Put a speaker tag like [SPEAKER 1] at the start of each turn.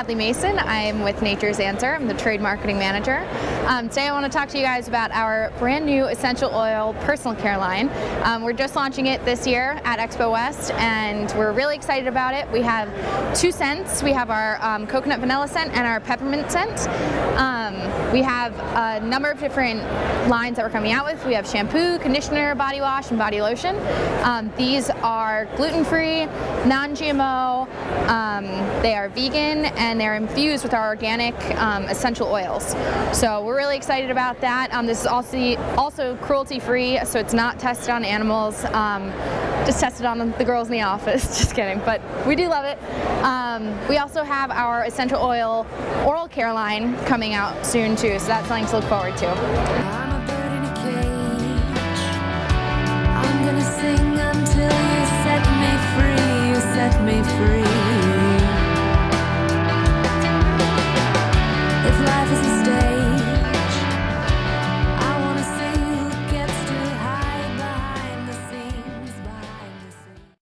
[SPEAKER 1] Hadley Mason. I'm with Nature's Answer. I'm the trade marketing manager. Today I want to talk to you guys about our brand new essential oil personal care line. We're just launching it this year at Expo West, and we're really excited about it. We have two scents. We have our coconut vanilla scent and our peppermint scent. We have a number of different lines that we're coming out with. We have shampoo, conditioner, body wash, and body lotion. These are gluten-free, non-GMO, they are vegan, and they're infused with our organic essential oils. So we're really excited about that. This is also cruelty-free, so it's not tested on animals, just tested on the girls in the office, just kidding, but we do love it. We also have our essential oil oral care line coming out soon too, so that's something to look forward to.